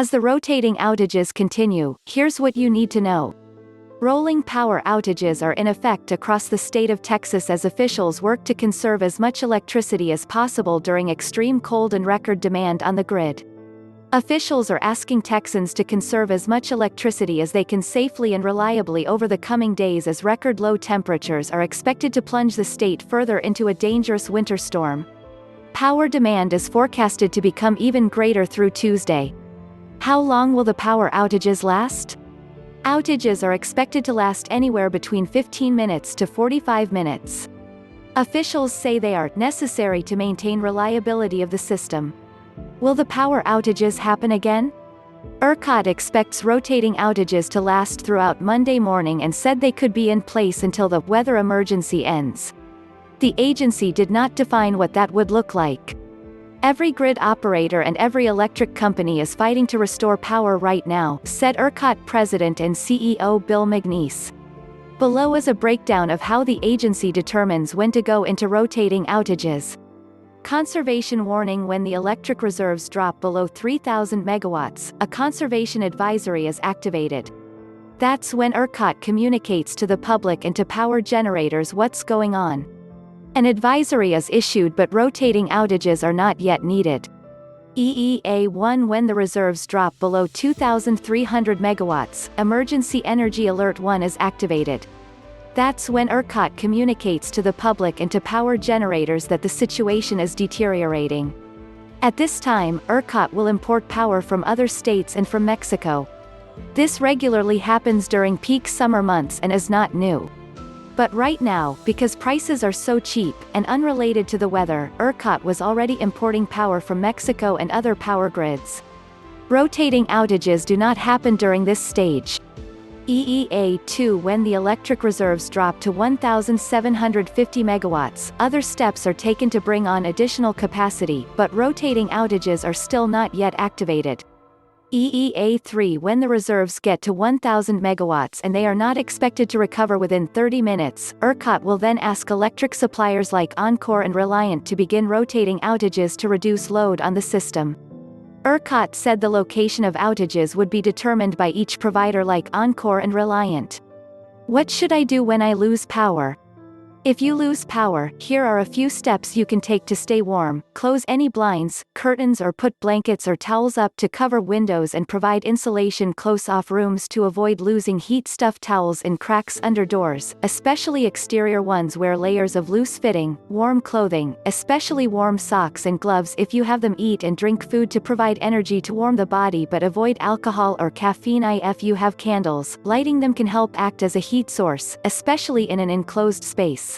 As the rotating outages continue, here's what you need to know. Rolling power outages are in effect across the state of Texas as officials work to conserve as much electricity as possible during extreme cold and record demand on the grid. Officials are asking Texans to conserve as much electricity as they can safely and reliably over the coming days as record low temperatures are expected to plunge the state further into a dangerous winter storm. Power demand is forecasted to become even greater through Tuesday. How long will the power outages last? Outages are expected to last anywhere between 15 minutes to 45 minutes. Officials say they are necessary to maintain reliability of the system. Will the power outages happen again? ERCOT expects rotating outages to last throughout Monday morning and said they could be in place until the weather emergency ends. The agency did not define what that would look like. Every grid operator and every electric company is fighting to restore power right now, said ERCOT President and CEO Bill Magness. Below is a breakdown of how the agency determines when to go into rotating outages. Conservation warning: when the electric reserves drop below 3,000 megawatts, a conservation advisory is activated. That's when ERCOT communicates to the public and to power generators what's going on. An advisory is issued but rotating outages are not yet needed. EEA1: when the reserves drop below 2,300 megawatts, Emergency Energy Alert 1 is activated. That's when ERCOT communicates to the public and to power generators that the situation is deteriorating. At this time, ERCOT will import power from other states and from Mexico. This regularly happens during peak summer months and is not new. But right now, because prices are so cheap, and unrelated to the weather, ERCOT was already importing power from Mexico and other power grids. Rotating outages do not happen during this stage. EEA2: when the electric reserves drop to 1,750 megawatts, other steps are taken to bring on additional capacity, but rotating outages are still not yet activated. EEA3: when the reserves get to 1,000 megawatts and they are not expected to recover within 30 minutes, ERCOT will then ask electric suppliers like Oncor and Reliant to begin rotating outages to reduce load on the system. ERCOT said the location of outages would be determined by each provider like Oncor and Reliant. What should I do when I lose power? If you lose power, here are a few steps you can take to stay warm. Close any blinds, curtains, or put blankets or towels up to cover windows and provide insulation close off rooms to avoid losing heatStuff towels in cracks under doors, especially exterior ones. Wear layers of loose-fitting, warm clothing, especially warm socks and gloves if you have them. Eat and drink food to provide energy to warm the body, but avoid alcohol or caffeine. If you have candles, lighting them can help act as a heat source, especially in an enclosed space.